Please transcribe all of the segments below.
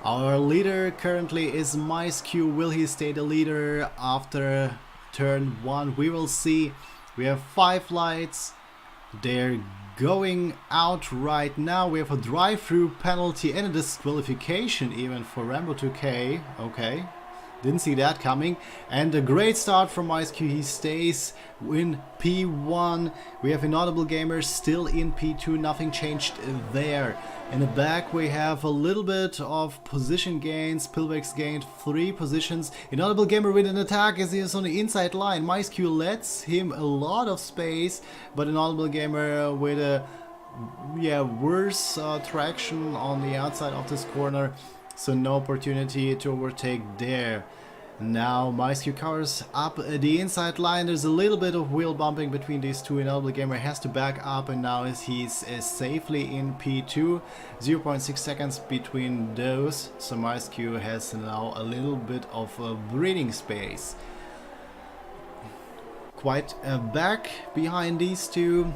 Our leader currently is MiceQ. Will he stay the leader after turn 1? We will see. We have 5 lights. They're going out right now. We have a drive-through penalty and a disqualification even for Rambo 2K. Okay. Didn't see that coming. And a great start from MiceQ. He stays in P1. We have Inaudible Gamer still in P2. Nothing changed there. In the back we have a little bit of position gains. Pilvex gained 3 positions. Inaudible Gamer with an attack as he is on the inside line. MiceQ lets him a lot of space, but Inaudible Gamer with a worse traction on the outside of this corner. So no opportunity to overtake there. Now MiceQ covers up the inside line. There's a little bit of wheel bumping between these two. Inaudible Gamer has to back up, and now he's safely in P2. 0.6 seconds between those. So MiceQ has now a little bit of breathing space. Quite back behind these two.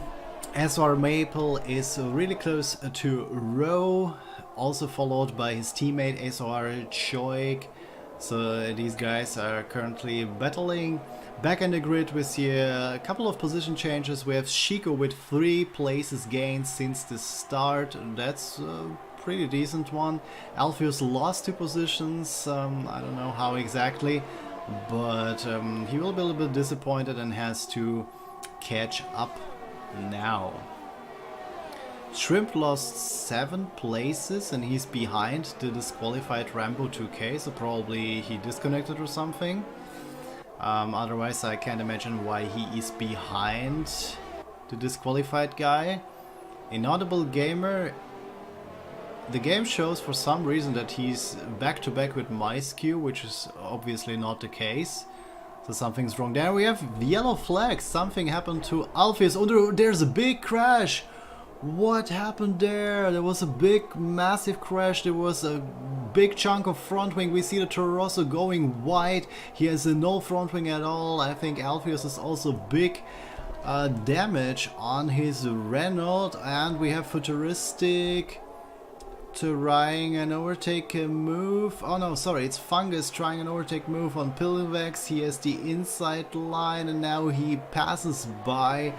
SR Maple is really close to Row, also followed by his teammate SR Choik. So these guys are currently battling. Back in the grid we see a couple of position changes. We have Shiko with 3 places gained since the start. That's a pretty decent one. Alpheus lost 2 positions. I don't know how exactly, but he will be a little bit disappointed and has to catch up now. Shrimp lost 7 places and he's behind the disqualified Rambo 2K, so probably he disconnected or something. Otherwise I can't imagine why he is behind the disqualified guy. Inaudible Gamer, the game shows for some reason that he's back to back with MiceQ, which is obviously not the case. So something's wrong there. We have yellow flags. Something happened to Alpheus. Oh, there's a big crash. What happened there? There was a big, massive crash. There was a big chunk of front wing. We see the Toro Rosso going wide. He has no front wing at all. I think Alpheus is also big damage on his Renault. And we have Futuristic trying an overtake move. Oh no, sorry, it's Fungus trying an overtake move on Pilvex. He has the inside line and now he passes by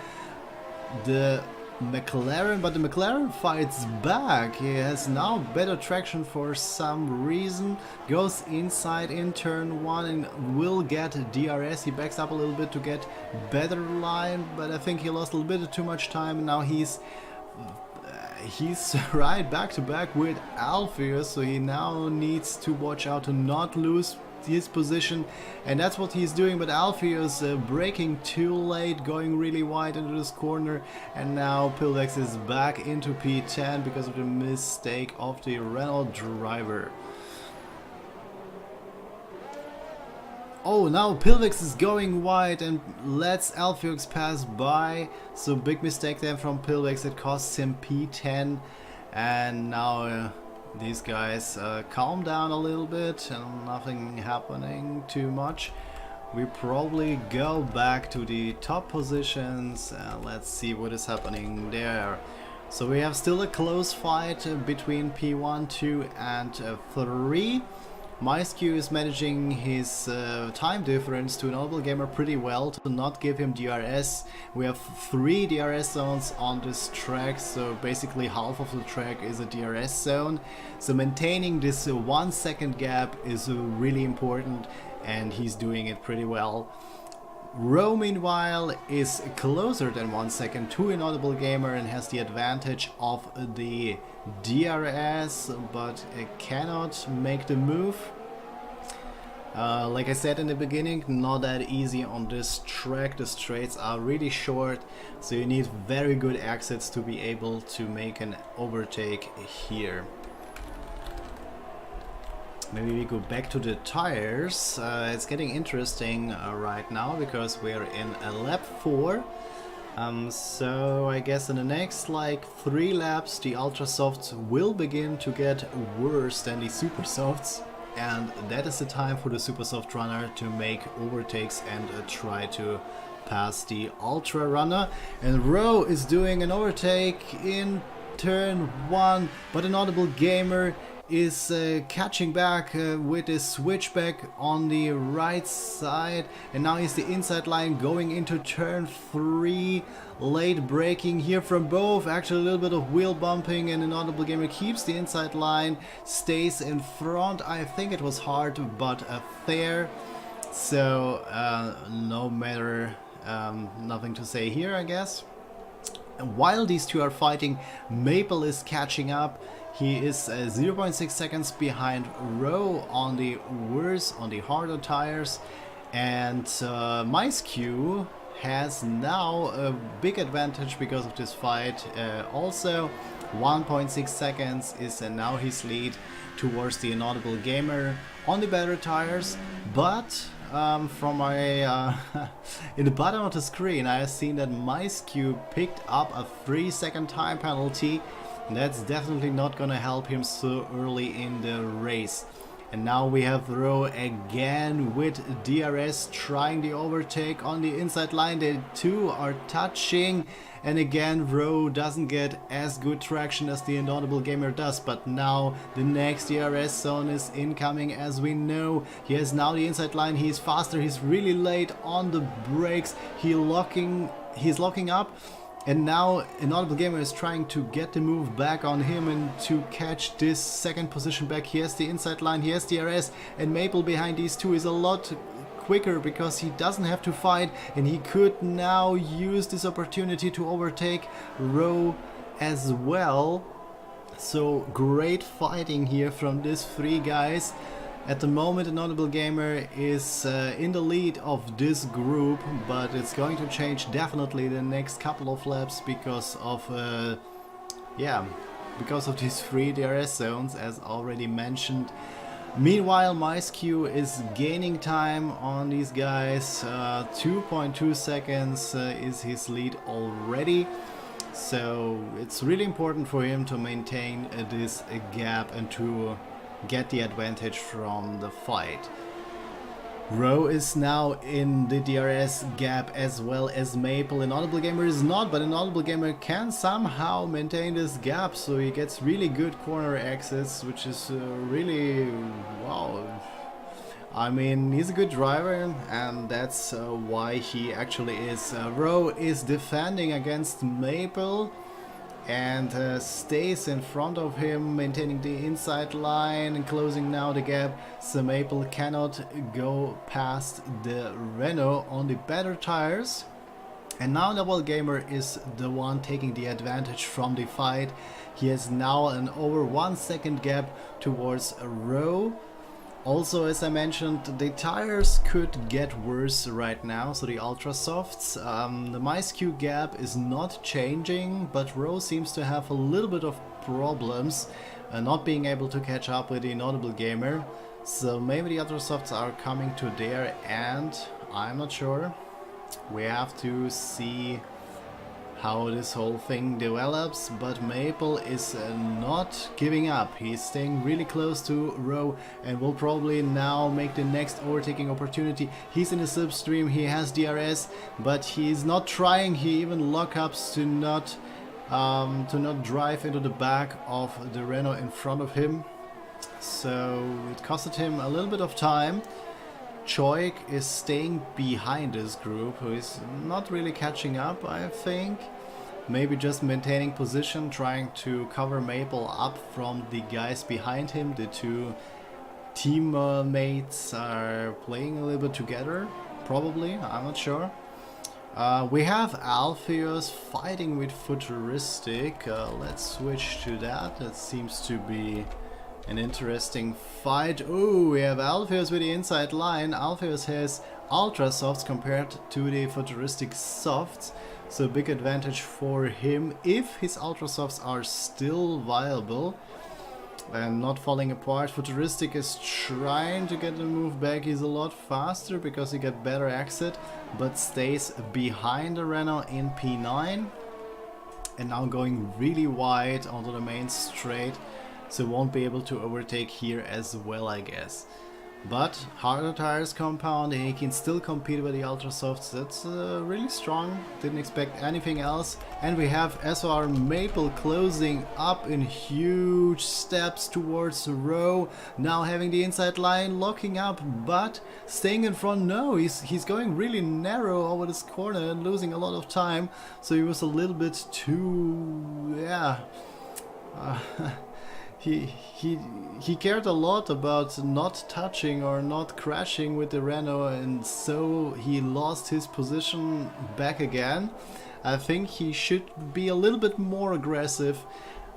the McLaren, but the McLaren fights back. He has now better traction for some reason, goes inside in turn 1 and will get DRS. He backs up a little bit to get better line, but I think he lost a little bit too much time. Now he's right back to back with Alpheus, so he now needs to watch out to not lose his position, and that's what he's doing. But Alpheus braking too late, going really wide into this corner, and now Pilvex is back into P10 because of the mistake of the Renault driver. Oh, now Pilvex is going wide and lets Alpheus pass by, so big mistake there from Pilvex. It costs him P10, and now these guys calm down a little bit and nothing happening too much. We probably go back to the top positions and let's see what is happening there. So we have still a close fight between P1, 2 and 3. MiceQ is managing his time difference to Inaudible Gamer pretty well to not give him DRS. We have 3 DRS zones on this track, so basically half of the track is a DRS zone. So maintaining this 1 second gap is really important, and he's doing it pretty well. Row meanwhile is closer than 1 second to Inaudible Gamer and has the advantage of the DRS, but cannot make the move. Like I said in the beginning, not that easy on this track. The straights are really short, so you need very good exits to be able to make an overtake here. Maybe we go back to the tires. It's getting interesting right now because we're in a lap 4. So I guess in the next like 3 laps the ultra softs will begin to get worse than the super softs, and that is the time for the super soft runner to make overtakes and try to pass the ultra runner. And Row is doing an overtake in turn 1, but Inaudible Gamer is catching back with his switchback on the right side, and now he's the inside line going into turn 3. Late braking here from both, actually a little bit of wheel bumping, and Inaudible Gamer keeps the inside line, stays in front. I think it was hard but fair, so no matter, nothing to say here, I guess. And while these two are fighting, Maple is catching up. He is 0.6 seconds behind Rowe on the worse, on the harder tires, and MiceQ has now a big advantage because of this fight. Also 1.6 seconds is now his lead towards the Inaudible Gamer on the better tires, but from my in the bottom of the screen I have seen that MiceQ picked up a 3-second time penalty. That's definitely not gonna help him so early in the race. And now we have Rowe again with DRS trying the overtake on the inside line. The two are touching, and again Rowe doesn't get as good traction as the Inaudible Gamer does, but now the next DRS zone is incoming. As we know, he has now the inside line, he's faster, he's really late on the brakes, he's locking up. And now Inaudible Gamer is trying to get the move back on him and to catch this second position back. He has the inside line, he has DRS, and Maple behind these two is a lot quicker because he doesn't have to fight, and he could now use this opportunity to overtake Rowe as well. So great fighting here from these three guys. At the moment, Inaudible Gamer is in the lead of this group, but it's going to change definitely the next couple of laps because of because of these 3 DRS zones, as already mentioned. Meanwhile, MiceQ is gaining time on these guys. 2.2 seconds is his lead already. So it's really important for him to maintain this gap and to get the advantage from the fight. Rowe is now in the DRS gap as well as Maple. Inaudible Gamer is not, but Inaudible Gamer can somehow maintain this gap, so he gets really good corner exits, which is really wow. I mean, he's a good driver, and that's why he actually is. Rowe is defending against Maple and stays in front of him, maintaining the inside line and closing now the gap, so Maple cannot go past the Renault on the better tires. And now Inaudible Gamer is the one taking the advantage from the fight. He has now an over 1 second gap towards Rowe. Also, as I mentioned, the tires could get worse right now, so the Ultra Softs. The MiceQ gap is not changing, but Rowe seems to have a little bit of problems not being able to catch up with the Inaudible Gamer. So maybe the Ultra Softs are coming to their end, I'm not sure. We have to see how this whole thing develops, but Maple is not giving up. He's staying really close to Rowe and will probably now make the next overtaking opportunity. He's in the slipstream, he has DRS, but he's not trying. He even lockups to not drive into the back of the Renault in front of him. So it costed him a little bit of time. Choik is staying behind this group, who is not really catching up, I think. Maybe just maintaining position, trying to cover Maple up from the guys behind him. The two teammates are playing a little bit together, probably, I'm not sure. We have Alpheus fighting with Futuristic. Let's switch to that. That seems to be an interesting fight. Ooh, we have Alpheus with the inside line. Alpheus has Ultra Softs compared to the Futuristic Softs, so big advantage for him if his Ultra Softs are still viable and not falling apart. Futuristic is trying to get the move back. He's a lot faster because he got better exit, but stays behind the Renault in P9 and now going really wide onto the main straight. So won't be able to overtake here as well, I guess. But harder tires compound and he can still compete with the ultra softs. That's really strong. Didn't expect anything else. And we have SR Maple closing up in huge steps towards the row. Now having the inside line locking up, but staying in front. No, he's going really narrow over this corner and losing a lot of time. So he was a little bit too, yeah. He cared a lot about not touching or not crashing with the Renault, and so he lost his position back again. I think he should be a little bit more aggressive,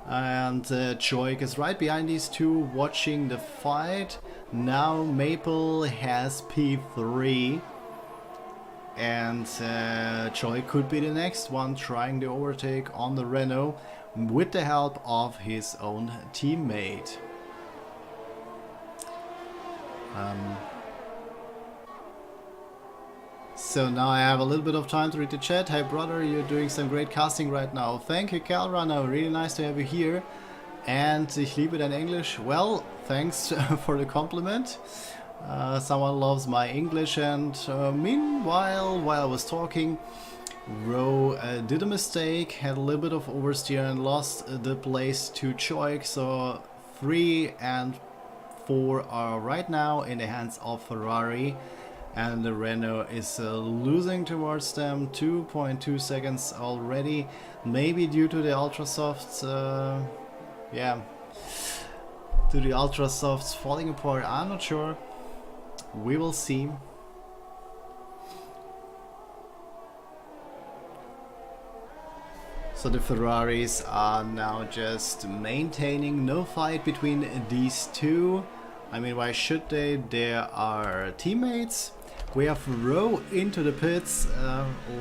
and Joik is right behind these two watching the fight. Now Maple has P3 and Joik could be the next one trying the overtake on the Renault with the help of his own teammate. So now I have a little bit of time to read the chat. Hey brother, you're doing some great casting right now. Thank you, Calrunner, really nice to have you here. And ich liebe dein English. Well, thanks for the compliment. Someone loves my English, and meanwhile, while I was talking, Rowe did a mistake, had a little bit of oversteer and lost the place to Joik, so 3 and 4 are right now in the hands of Ferrari, and the Renault is losing towards them 2.2 seconds already, maybe due to the ultra softs, yeah, to the ultra softs falling apart. I'm not sure, we will see. So the Ferraris are now just maintaining no fight between these two. I mean, why should they? They are teammates. We have Rowe into the pits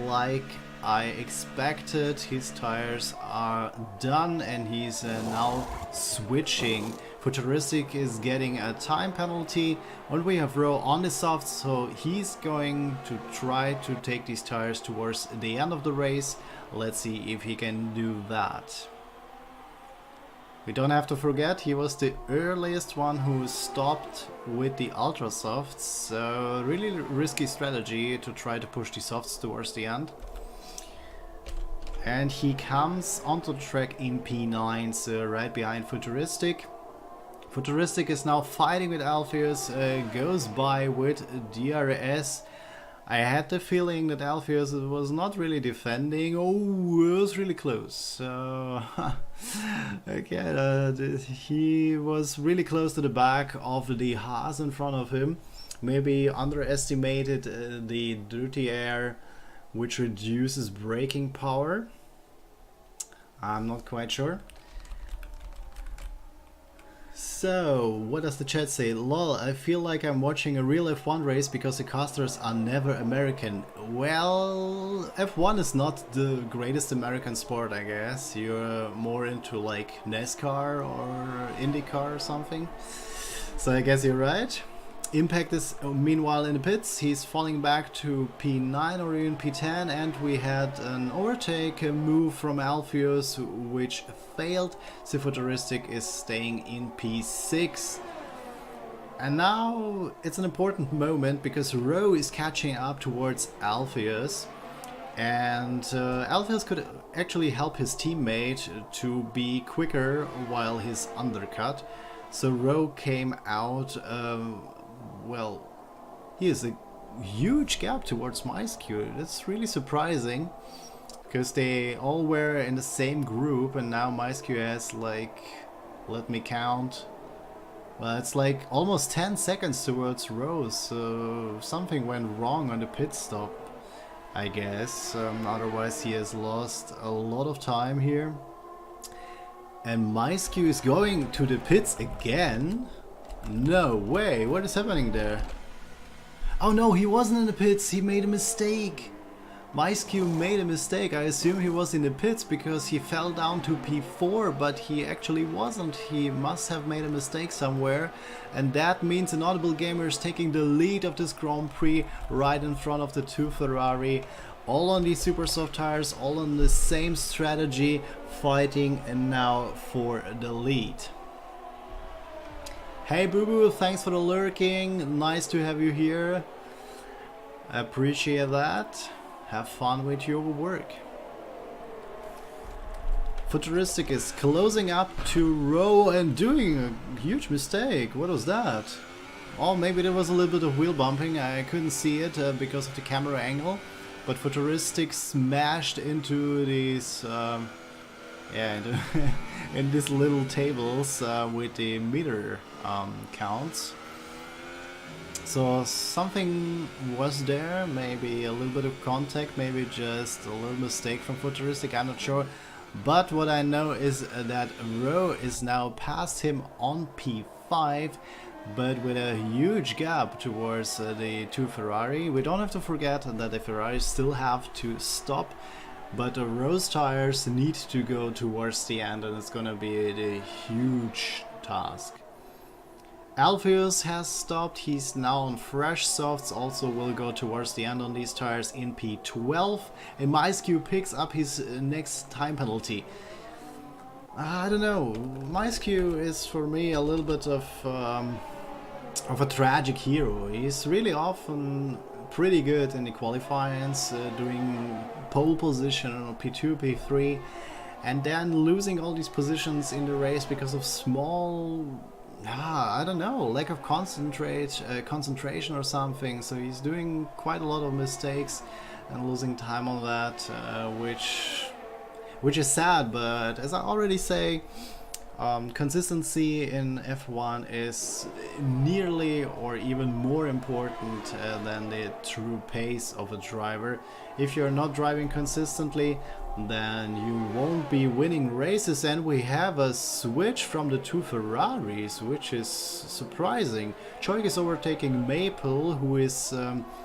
like I expected. His tires are done and he's now switching. Futuristic is getting a time penalty, and we have Rowe on the softs, so he's going to try to take these tires towards the end of the race. Let's see if he can do that. We don't have to forget, he was the earliest one who stopped with the ultra softs, so really risky strategy to try to push the softs towards the end. And he comes onto the track in P9, so right behind Futuristic. Futuristic is now fighting with Alpheus, goes by with DRS. I had the feeling that Alpheus was not really defending. Oh, it was really close. So, okay, he was really close to the back of the Haas in front of him. Maybe underestimated the dirty air, which reduces braking power. I'm not quite sure. So, what does the chat say? Lol, I feel like I'm watching a real F1 race because the casters are never American. Well, F1 is not the greatest American sport, I guess. You're more into like NASCAR or IndyCar or something. So I guess you're right. Impact is meanwhile in the pits. He's falling back to P9 or even P10, and we had an overtake move from Alpheus which failed. So Futuristic is staying in P6. And now it's an important moment because Rowe is catching up towards Alpheus, and Alpheus could actually help his teammate to be quicker while he's undercut. So Rowe came out, well, he has a huge gap towards MySQ. That's really surprising, because they all were in the same group, and now MySQ has like, let me count, well, it's like almost 10 seconds towards Rowe, so something went wrong on the pit stop, I guess. Otherwise he has lost a lot of time here. And MySQ is going to the pits again? No way, what is happening there? Oh no, he wasn't in the pits, he made a mistake. MySQ made a mistake. I assume he was in the pits because he fell down to P4, but he actually wasn't. He must have made a mistake somewhere, and that means Inaudible Gamer is taking the lead of this Grand Prix right in front of the two Ferrari. All on these super soft tires, all on the same strategy, fighting and now for the lead. Hey Boo Boo, thanks for the lurking. Nice to have you here. Appreciate that. Have fun with your work. Futuristic is closing up to row and doing a huge mistake. What was that? Oh, maybe there was a little bit of wheel bumping. I couldn't see it because of the camera angle. But Futuristic smashed into these, in these little tables with the meter counts. So something was there, maybe a little bit of contact, maybe just a little mistake from Futuristic, I'm not sure. But what I know is that Rowe is now past him on P5, but with a huge gap towards the two Ferrari. We don't have to forget that the Ferraris still have to stop, but the Rowe's tires need to go towards the end, and it's gonna be a huge task. Alpheus has stopped, he's now on fresh softs, also will go towards the end on these tires in P12, and MySQ picks up his next time penalty. I don't know, MySQ is for me a little bit of a tragic hero. He's really often pretty good in the qualifiers, doing pole position on P2, P3, and then losing all these positions in the race because of small... I don't know, lack of concentration or something. So he's doing quite a lot of mistakes and losing time on that, which is sad. But as I already say, consistency in F1 is nearly or even more important than the true pace of a driver. If you're not driving consistently, then you won't be winning races, and we have a switch from the two Ferraris, which is surprising. Choik is overtaking Maple, who is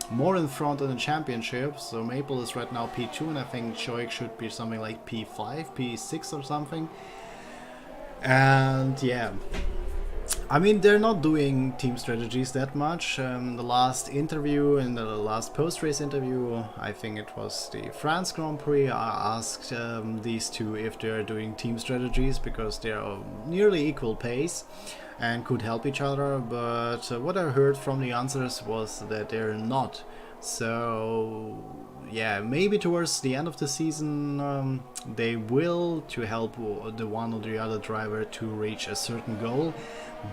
more in front in the championship, so Maple is right now P2, and I think Choik should be something like P5, P6 or something. And yeah, I mean, they're not doing team strategies that much. The last interview, in the last post-race interview, I think it was the France Grand Prix, I asked these two if they're doing team strategies, because they're nearly equal pace and could help each other, but what I heard from the answers was that they're not. So yeah, maybe towards the end of the season they will, to help the one or the other driver to reach a certain goal,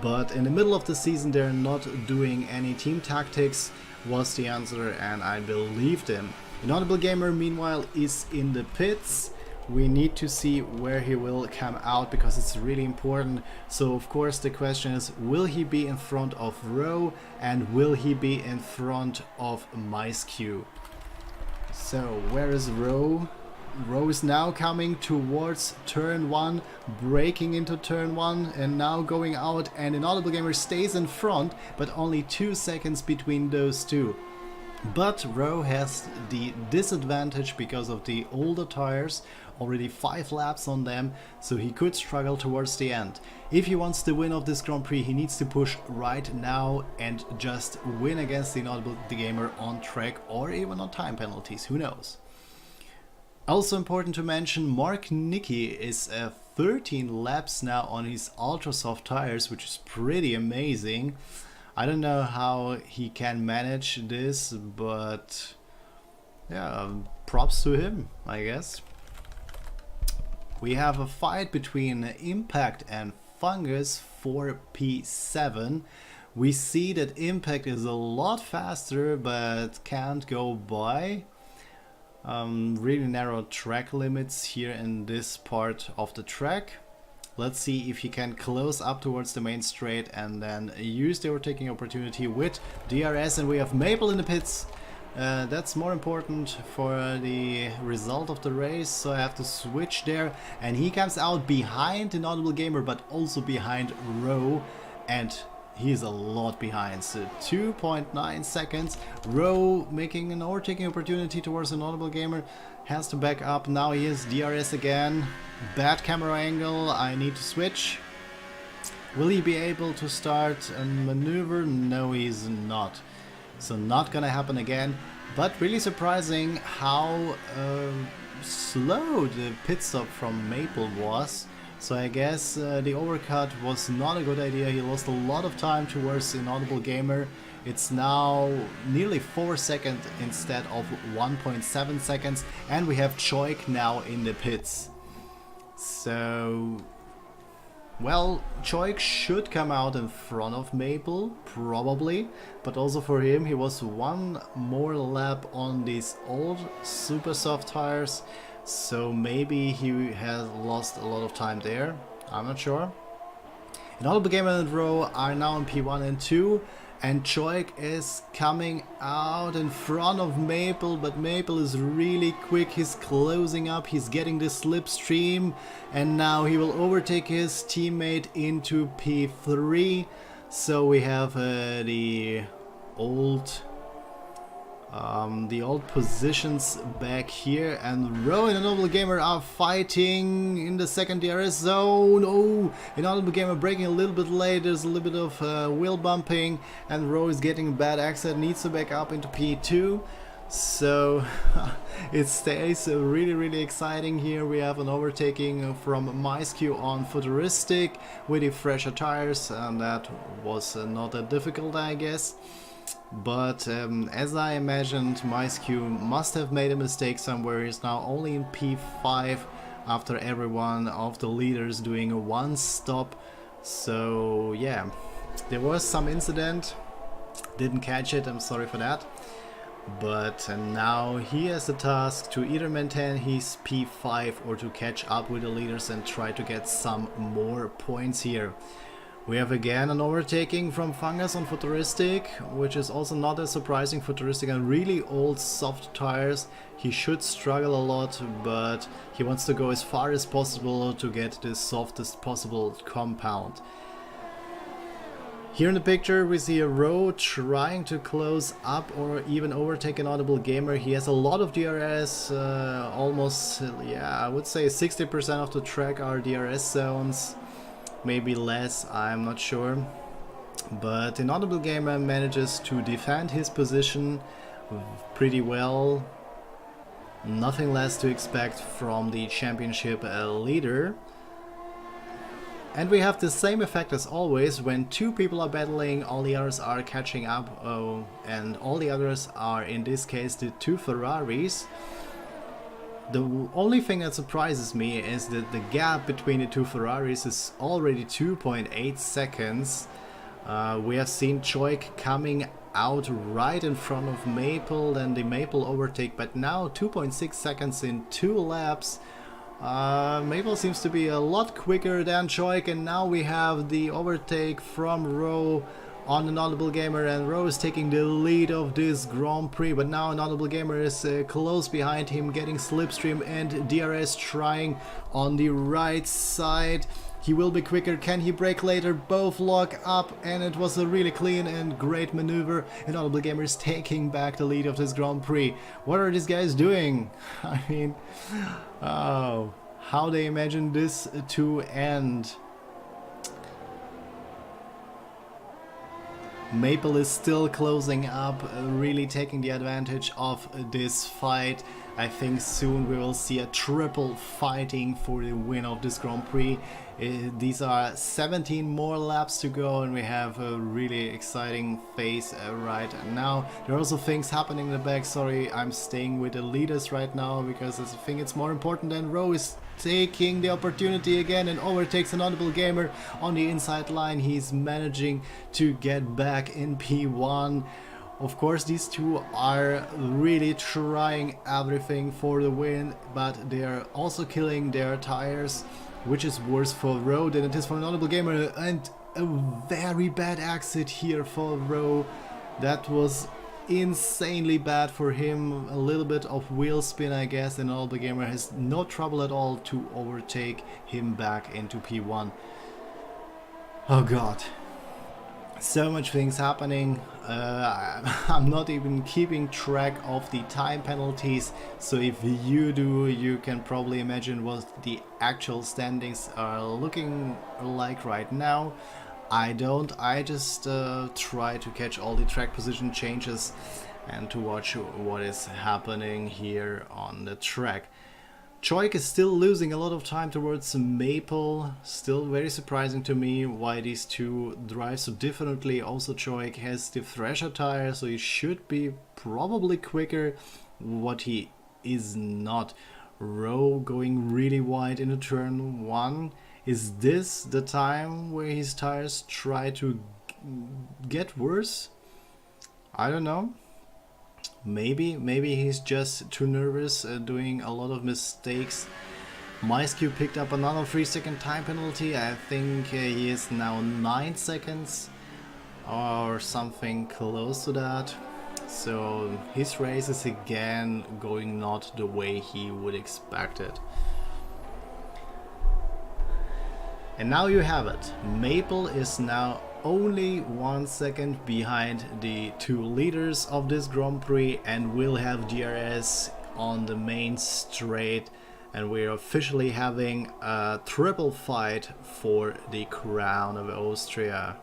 but in the middle of the season they're not doing any team tactics, was the answer, and I believed him. Inaudible Gamer meanwhile is in the pits. We need to see where he will come out, because it's really important. So of course the question is, will he be in front of Rowe, and will he be in front of MySQ? So where is Rowe? Rowe is now coming towards turn 1, braking into turn 1 and now going out, and Inaudible Gamer stays in front, but only 2 seconds between those two. But Rowe has the disadvantage because of the older tires, already 5 laps on them, so he could struggle towards the end. If he wants the win of this Grand Prix, he needs to push right now and just win against the Inaudible Gamer on track, or even on time penalties, who knows. Also important to mention, Mark Nicky is 13 laps now on his ultra soft tires, which is pretty amazing. I don't know how he can manage this, but yeah, props to him, I guess. We have a fight between Impact and Fungus for P7. We see that Impact is a lot faster, but can't go by. Really narrow track limits here in this part of the track. Let's see if he can close up towards the main straight and then use the overtaking opportunity with DRS, and we have Maple in the pits. That's more important for the result of the race, so I have to switch there, and he comes out behind Inaudible Gamer, but also behind Rowe, and he's a lot behind, so 2.9 seconds. Rowe making an overtaking opportunity towards Inaudible Gamer, has to back up. Now he has DRS again. Bad camera angle, I need to switch. Will he be able to start a maneuver? No, he's not. So not gonna happen again. But really surprising how slow the pit stop from Maple was. So I guess the overcut was not a good idea. He lost a lot of time towards Inaudible Gamer. It's now nearly 4 seconds instead of 1.7 seconds, and we have Choik now in the pits. So, well, Choik should come out in front of Maple, probably, but also for him, he was one more lap on these old super soft tires. So maybe he has lost a lot of time there, I'm not sure. Inaudible Gamer and Row are now in P1 and 2, and Choik is coming out in front of Maple, but Maple is really quick, he's closing up, he's getting the slipstream, and now he will overtake his teammate into P3. So we have the old positions back here, and Row and Inaudible Gamer are fighting in the second DRS zone. Oh, Inaudible Gamer braking a little bit late, there's a little bit of wheel bumping, and Row is getting a bad accident, needs to back up into P2. So it stays really exciting here. We have an overtaking from MySQ on Futuristic with the fresher tires, and that was not that difficult, I guess. But as I imagined, MySQ must have made a mistake somewhere. He's now only in P5 after every one of the leaders doing a one stop. So yeah, there was some incident, didn't catch it, I'm sorry for that. But now he has the task to either maintain his P5 or to catch up with the leaders and try to get some more points here. We have again an overtaking from Fungus on Futuristic, which is also not as surprising. Futuristic and really old soft tires. He should struggle a lot, but he wants to go as far as possible to get the softest possible compound. Here in the picture we see a Row trying to close up or even overtake an Inaudible Gamer. He has a lot of DRS, almost, yeah, I would say 60% of the track are DRS zones. Maybe less, I'm not sure. But Inaudible Gamer manages to defend his position pretty well. Nothing less to expect from the championship leader. And we have the same effect as always. When two people are battling, all the others are catching up, and all the others are, in this case, the two Ferraris. The only thing that surprises me is that the gap between the two Ferraris is already 2.8 seconds. We have seen Choik coming out right in front of Maple, then the Maple overtake, but now 2.6 seconds in 2 laps. Maple seems to be a lot quicker than Choik, and now we have the overtake from Row on Inaudible Gamer, and Row is taking the lead of this Grand Prix, but now Inaudible Gamer is close behind him, getting slipstream and DRS trying on the right side. He will be quicker, can he brake later? Both lock up, and it was a really clean and great maneuver. Inaudible Gamer is taking back the lead of this Grand Prix. What are these guys doing? I mean, oh, how they imagine this to end. Maple is still closing up, really taking the advantage of this fight. I think soon we will see a triple fighting for the win of this Grand Prix. These are 17 more laps to go, and we have a really exciting phase right now. There are also things happening in the back. Sorry, I'm staying with the leaders right now because I think it's more important than Row is taking the opportunity again and overtakes an Inaudible Gamer on the inside line. He's managing to get back in P1. Of course, these two are really trying everything for the win, but they are also killing their tires, which is worse for Row than it is for an Inaudible Gamer, and a very bad exit here for Row. That was insanely bad for him. A little bit of wheel spin, I guess, and Inaudible Gamer has no trouble at all to overtake him back into P1. Oh god. So much things happening. I'm not even keeping track of the time penalties, so if you do, you can probably imagine what the actual standings are looking like right now. I don't, I just try to catch all the track position changes and to watch what is happening here on the track. Choik is still losing a lot of time towards Maple. Still very surprising to me why these two drive so differently. Also Choik has the Thresher tire, so he should be probably quicker. What he is not. Rowe going really wide into turn 1. Is this the time where his tires try to get worse? I don't know. Maybe he's just too nervous, doing a lot of mistakes. MySQ picked up another 3-second time penalty. I think he is now 9 seconds or something close to that. So his race is again going not the way he would expect it. And now you have it. Maple is now only 1 second behind the 2 leaders of this Grand Prix and will have DRS on the main straight, and we're officially having a triple fight for the crown of Austria.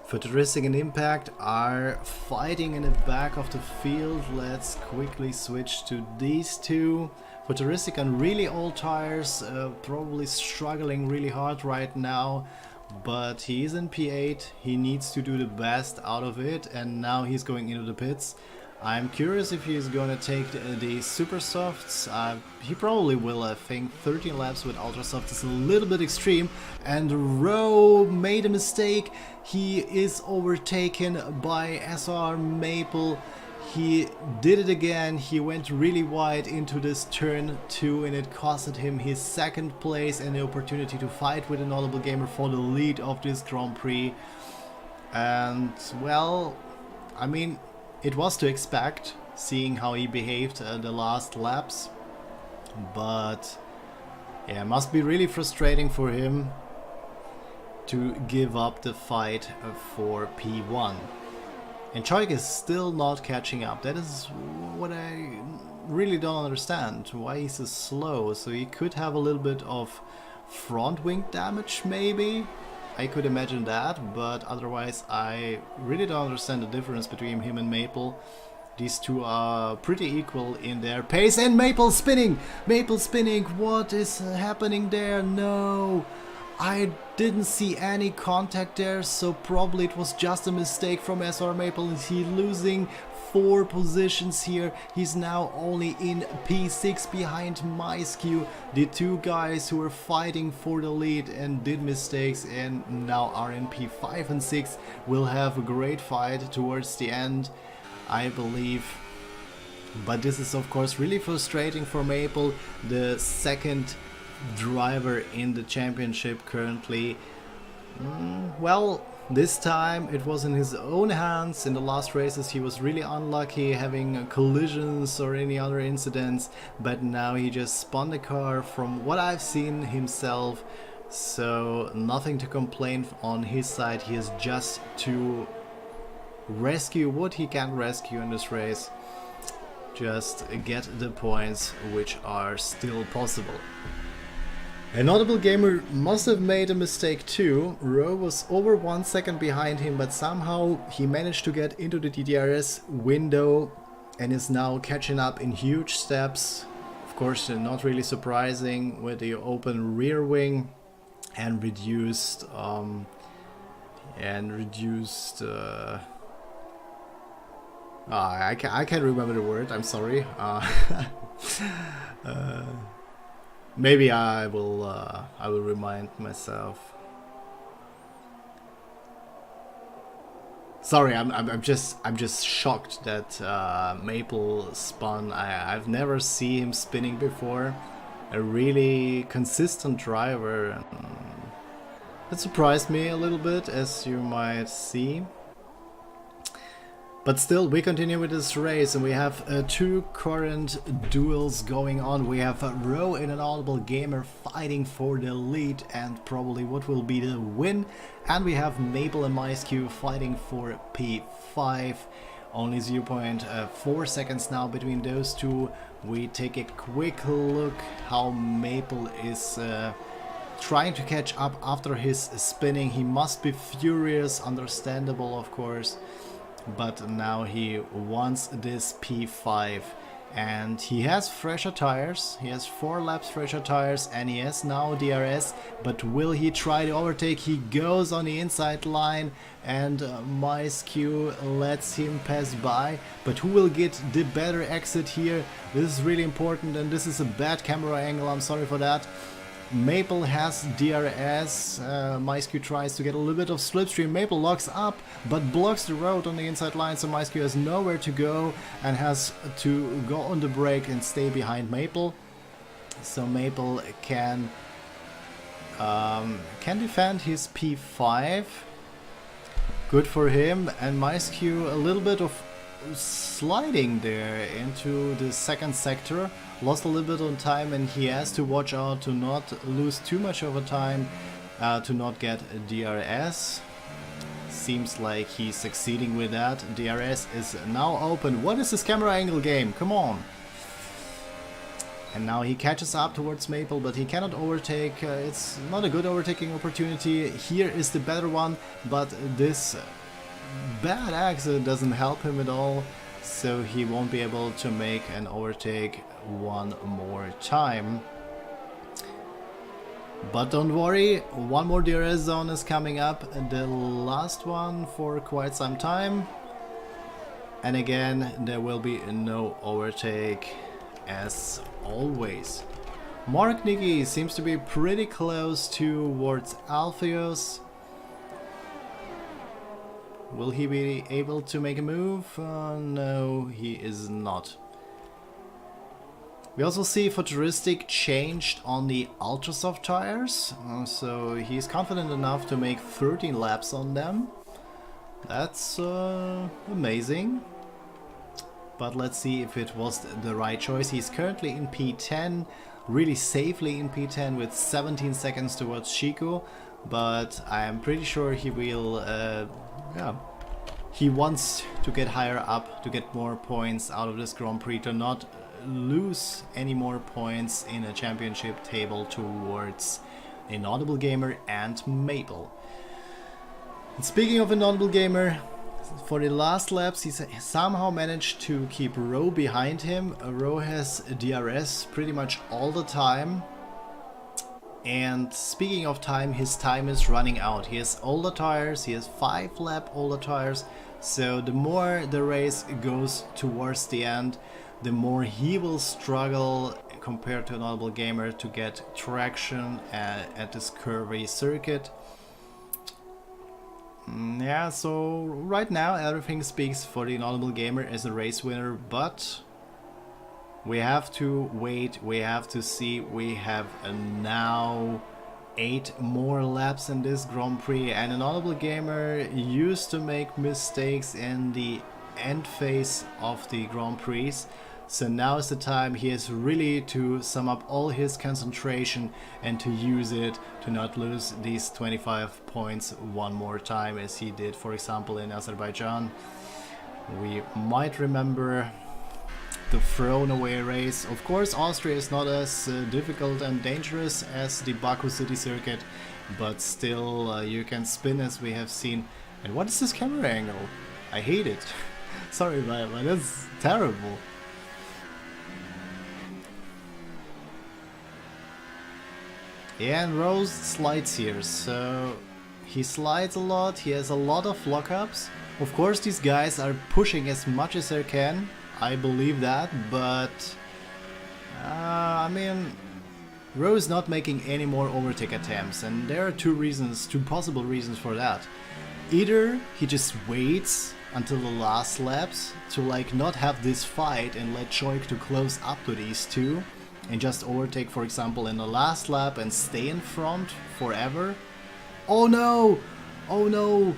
Futuristic and Impact are fighting in the back of the field. Let's quickly switch to these two. Futuristic on really old tires, probably struggling really hard right now. But he's in P8, he needs to do the best out of it, and now he's going into the pits. I'm curious if he's gonna take the super softs. He probably will. I think 13 laps with ultra soft is a little bit extreme, and Rowe made a mistake. He is overtaken by SR Maple. He did it again. He went really wide into this turn 2 and it costed him his 2nd place and the opportunity to fight with an Audible Gamer for the lead of this Grand Prix. And well, I mean, it was to expect, seeing how he behaved the last laps. But yeah, it must be really frustrating for him to give up the fight for P1. And Choik is still not catching up. That is what I really don't understand. Why he's so slow. So he could have a little bit of front wing damage maybe. I could imagine that, but otherwise I really don't understand the difference between him and Maple. These two are pretty equal in their pace, and Maple spinning! Maple spinning! What is happening there? No! I didn't see any contact there, so probably it was just a mistake from SR Maple, and he's losing 4 positions here. He's now only in P6 behind MySQ, the 2 guys who were fighting for the lead and did mistakes and now are in P5 and 6. Will have a great fight towards the end, I believe. But this is of course really frustrating for Maple, the 2nd driver in the championship currently. Well, this time it was in his own hands. In the last races he was really unlucky, having collisions or any other incidents, but now he just spun the car from what I've seen himself, so nothing to complain on his side. He has just to rescue what he can rescue in this race, just get the points which are still possible. An Audible Gamer must have made a mistake too. Rowe was over 1 second behind him, but somehow he managed to get into the DRS window and is now catching up in huge steps. Of course, not really surprising with the open rear wing and reduced I can't remember the word. I'm sorry. Maybe I will remind myself. Sorry, I'm just shocked that Maple spun. I've never seen him spinning before. A really consistent driver. That surprised me a little bit, as you might see. But still, we continue with this race, and we have 2 current duels going on. We have Rowe and an Audible Gamer fighting for the lead and probably what will be the win. And we have Maple and MySQ fighting for P5. Only 0.4 seconds now between those two. We take a quick look how Maple is trying to catch up after his spinning. He must be furious, understandable of course. But now he wants this P5 And he has fresher tires, he has 4 laps fresher tires, and he has now DRS, but will he try to overtake? He goes on the inside line, and MySQ lets him pass by, but who will get the better exit here? This is really important, and this is a bad camera angle, I'm sorry for that. Maple has DRS, MySQ tries to get a little bit of slipstream, Maple locks up but blocks the road on the inside line, so MySQ has nowhere to go and has to go on the brake and stay behind Maple. So Maple can defend his P5, good for him, and MySQ a little bit of sliding there into the second sector. Lost a little bit on time, and he has to watch out to not lose too much over time, to not get DRS. Seems like he's succeeding with that. DRS is now open. What is this camera angle game? Come on! And now he catches up towards Maple, but he cannot overtake. It's not a good overtaking opportunity. Here is the better one, but this bad accident doesn't help him at all, so he won't be able to make an overtake one more time. But don't worry, one more DRS zone is coming up, the last one for quite some time. And again, there will be no overtake as always. Mark Nicky seems to be pretty close towards Alpheus. Will he be able to make a move? No, he is not. We also see Futuristic changed on the ultra soft tires, so he's confident enough to make 13 laps on them. That's amazing. But let's see if it was the right choice. He's currently in P10, really safely in P10 with 17 seconds towards Chico, but I am pretty sure he will, he wants to get higher up, to get more points out of this Grand Prix, to not lose any more points in a championship table towards Inaudible Gamer and Maple. And speaking of Inaudible Gamer, for the last laps he somehow managed to keep Rowe behind him. Rowe has DRS pretty much all the time. And speaking of time, his time is running out. He has older tires, he has 5 lap older tires, so the more the race goes towards the end, the more he will struggle compared to an Audible Gamer to get traction at this curvy circuit. Yeah, so right now everything speaks for the Inaudible Gamer as a race winner, but we have to wait, we have to see. We have now 8 more laps in this Grand Prix, and an Inaudible Gamer used to make mistakes in the end phase of the Grand Prix. So now is the time he has really to sum up all his concentration and to use it to not lose these 25 points one more time as he did, for example, in Azerbaijan. We might remember the thrown away race. Of course, Austria is not as difficult and dangerous as the Baku city circuit, but still you can spin as we have seen. And what is this camera angle? I hate it. Sorry, but that's terrible. Yeah, and Rose slides here, so he slides a lot, he has a lot of lockups. Of course these guys are pushing as much as they can, I believe that, but I mean, Rose is not making any more overtake attempts, and there are two possible reasons for that. Either he just waits until the last laps to like not have this fight and let Choik to close up to these two, and just overtake, for example, in the last lap and stay in front forever. Oh no! Oh no!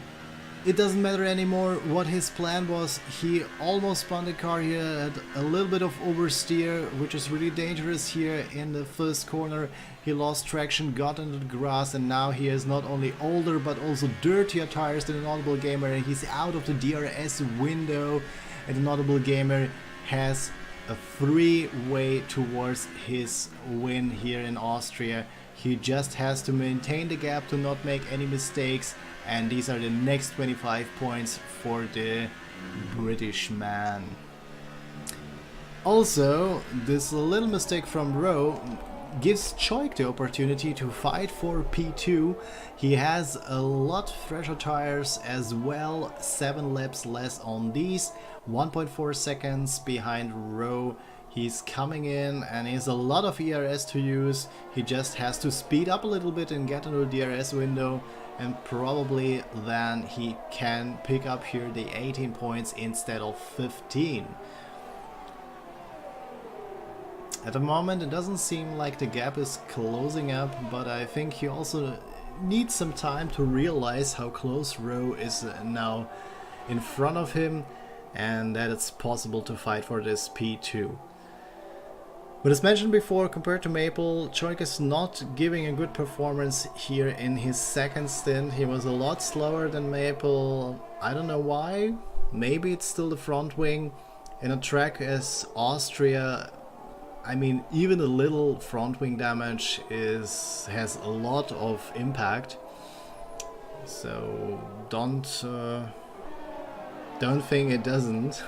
It doesn't matter anymore what his plan was. He almost spun the car here, had a little bit of oversteer, which is really dangerous here in the first corner. He lost traction, got into the grass, and now he has not only older but also dirtier tires than an Audible Gamer, and he's out of the DRS window, and an Audible Gamer has a free-way towards his win here in Austria. He just has to maintain the gap to not make any mistakes, and these are the next 25 points for the British man. Also, this little mistake from Rowe gives Choik the opportunity to fight for P2. He has a lot fresher tires as well, 7 laps less on these, 1.4 seconds behind Rowe. He's coming in and he has a lot of ERS to use. He just has to speed up a little bit and get into the DRS window, and probably then he can pick up here the 18 points instead of 15. At the moment it doesn't seem like the gap is closing up, but I think he also needs some time to realize how close Rowe is now in front of him and that it's possible to fight for this P2. But as mentioned before, compared to Maple, Choik is not giving a good performance here in his second stint. He was a lot slower than Maple. I don't know why. Maybe it's still the front wing. In a track as Austria, I mean, even a little front wing damage has a lot of impact. So don't think it doesn't.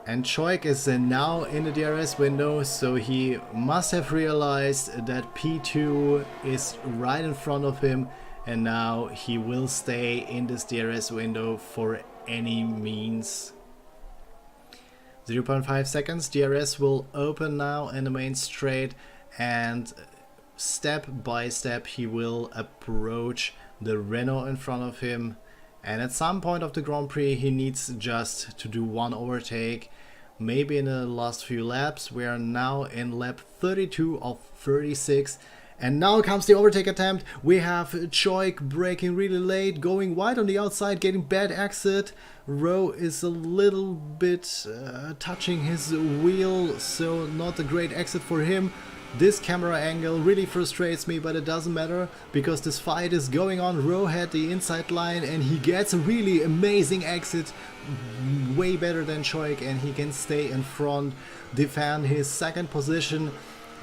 And Choik is now in the DRS window, so he must have realized that P2 is right in front of him, and now he will stay in this DRS window for any means. 0.5 seconds, DRS will open now in the main straight, and step by step he will approach the Renault in front of him, and at some point of the Grand Prix he needs just to do one overtake, maybe in the last few laps. We are now in lap 32 of 36. And now comes the overtake attempt. We have Choik braking really late, going wide on the outside, getting bad exit. Rowe is a little bit touching his wheel, so not a great exit for him. This camera angle really frustrates me, but it doesn't matter because this fight is going on. Rowe had the inside line and he gets a really amazing exit, way better than Choik, and he can stay in front, defend his second position.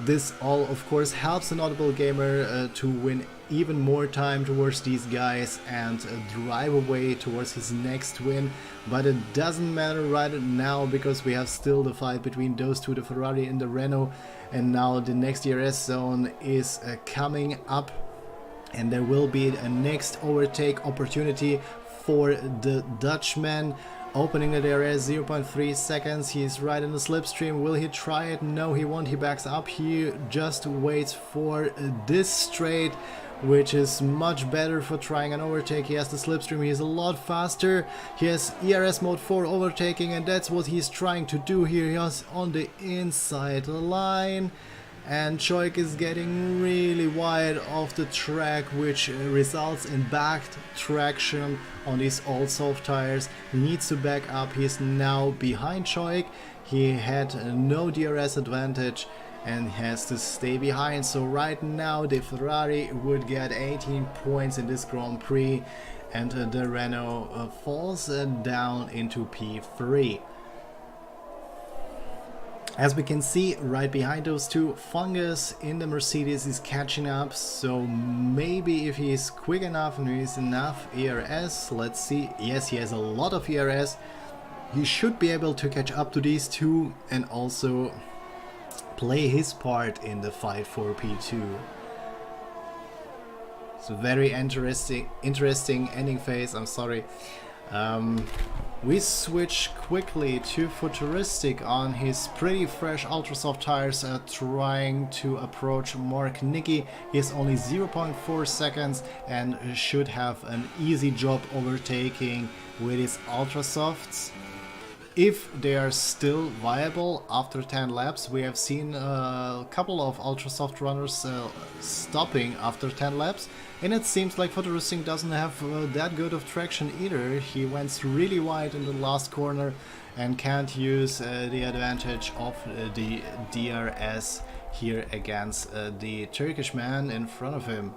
This all of course helps an Audible gamer to win even more time towards these guys and drive away towards his next win, but it doesn't matter right now because we have still the fight between those two, the Ferrari and the Renault, and now the next DRS zone is coming up and there will be a next overtake opportunity for the Dutchman. Opening the DRS, 0.3 seconds, he's right in the slipstream. Will he try it? No, he won't. He backs up. He just waits for this straight, which is much better for trying an overtake. He has the slipstream, he is a lot faster. He has ERS mode for overtaking, and that's what he's trying to do here. He is on the inside line. And Choik is getting really wide off the track, which results in backed traction on these old soft tires. He needs to back up. He is now behind Choik. He had no DRS advantage and has to stay behind. So right now the Ferrari would get 18 points in this Grand Prix, and the Renault falls down into P3. As we can see right behind those two, Fungus in the Mercedes is catching up, so maybe if he is quick enough and he has enough ERS, let's see, yes, he has a lot of ERS, he should be able to catch up to these two and also play his part in the fight for P2. It's a very interesting ending phase, I'm sorry. We switch quickly to Futuristic on his pretty fresh ultra soft tires, trying to approach Mark Nicky. He has only 0.4 seconds and should have an easy job overtaking with his ultra softs, if they are still viable after 10 laps. We have seen a couple of ultra soft runners stopping after 10 laps, and it seems like Futuristic doesn't have that good of traction either. He went really wide in the last corner and can't use the advantage of the DRS here against the Turkish man in front of him.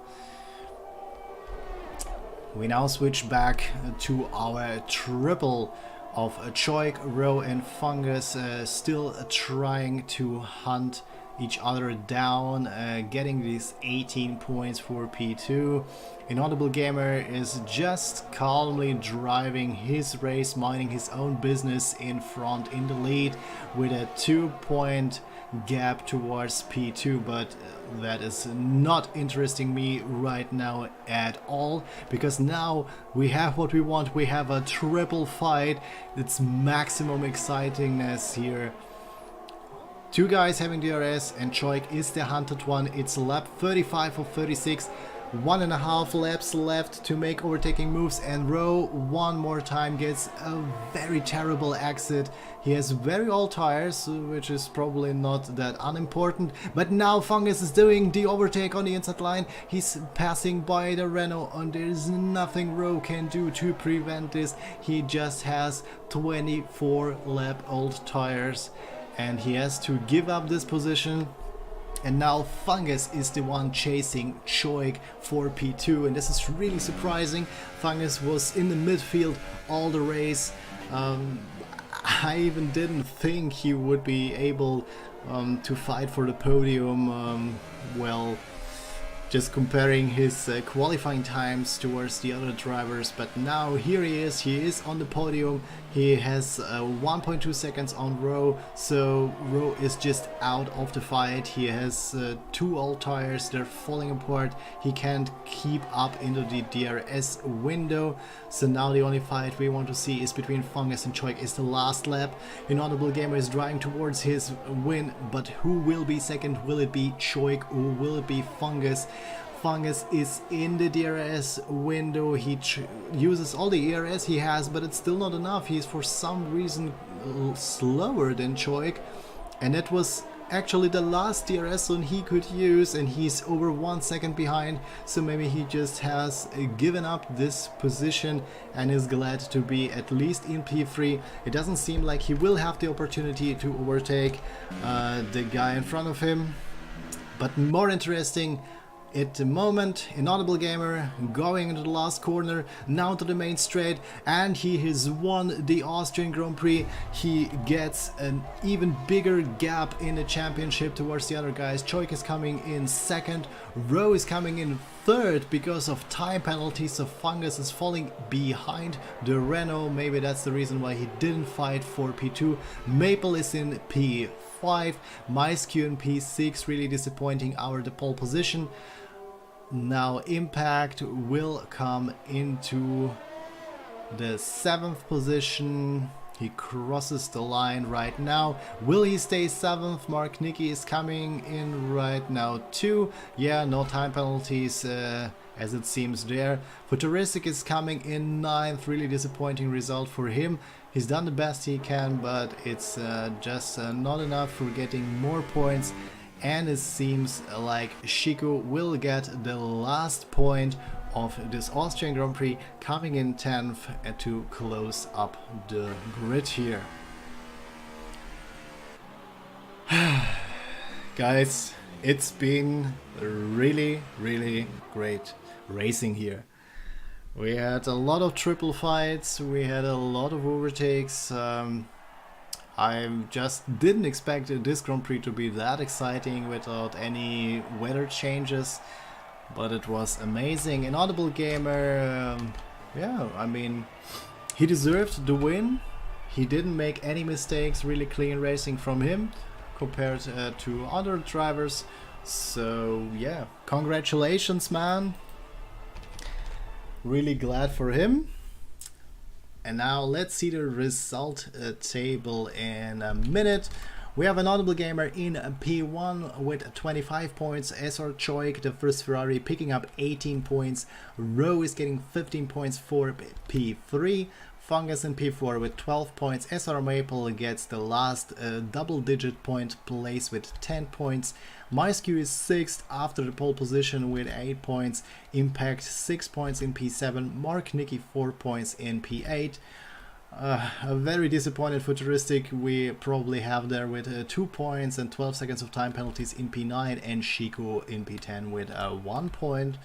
We now switch back to our triple of Choik, Rowe and Fungus, still trying to hunt each other down, getting these 18 points for P2. Inaudible Gamer is just calmly driving his race, minding his own business in front, in the lead, with a 2-point gap towards P2, but that is not interesting me right now at all, because now we have what we want. We have a triple fight. It's maximum excitingness here. Two guys having DRS, and Choik is the hunted one. It's lap 35 of 36. 1.5 laps left to make overtaking moves, and Rowe one more time gets a very terrible exit. He has very old tires, which is probably not that unimportant, but now Fungus is doing the overtake on the inside line. He's passing by the Renault, and there's nothing Rowe can do to prevent this. He just has 24 lap old tires, and he has to give up this position. And now Fungus is the one chasing Choik for P2, and this is really surprising. Fungus was in the midfield all the race. I even didn't think he would be able to fight for the podium. Well, just comparing his qualifying times towards the other drivers, but now here he is on the podium. He has 1.2 seconds on Rowe, so Rowe is just out of the fight. He has 2 old tires, they're falling apart. He can't keep up into the DRS window, so now the only fight we want to see is between Fungus and Choik. Is the last lap. Inaudible Gamer is driving towards his win, but who will be second? Will it be Choik or will it be Fungus? Fungus is in the DRS window. He uses all the ERS he has, but it's still not enough. He's for some reason slower than Choik, and that was actually the last DRS zone he could use, and he's over 1 second behind, so maybe he just has given up this position and is glad to be at least in P3. It doesn't seem like he will have the opportunity to overtake the guy in front of him, but more interesting at the moment, Inaudible Gamer going into the last corner, now to the main straight, and he has won the Austrian Grand Prix. He gets an even bigger gap in the championship towards the other guys. Choik is coming in second, Rowe is coming in third because of time penalties, so Fungus is falling behind the Renault. Maybe that's the reason why he didn't fight for P2. Maple is in P5, MySQ in P6, really disappointing the pole position. Now Impact will come into the 7th position. He crosses the line right now. Will he stay 7th? Mark Nicky is coming in right now too. Yeah, no time penalties as it seems there. Futuristic is coming in 9th. Really disappointing result for him. He's done the best he can, but it's just not enough for getting more points. And it seems like Chico will get the last point of this Austrian Grand Prix, coming in 10th to close up the grid here. Guys, it's been really great racing here. We had a lot of triple fights, we had a lot of overtakes. I just didn't expect this Grand Prix to be that exciting without any weather changes, but it was amazing. Inaudible Gamer, yeah, I mean, he deserved the win. He didn't make any mistakes, really clean racing from him compared to other drivers. So yeah, congratulations, man. Really glad for him. And now let's see the result table in a minute. We have an Inaudible Gamer in P1 with 25 points. SR Choik, the first Ferrari, picking up 18 points. Rowe is getting 15 points for P3. Fungus in P4 with 12 points. SR Maple gets the last double-digit point place with 10 points. MySQ is 6th after the pole position with 8 points. Impact 6 points in P7. Mark Nicky 4 points in P8. A very disappointed Futuristic we probably have there with 2 points and 12 seconds of time penalties in P9, and Chico in P10 with 1 point.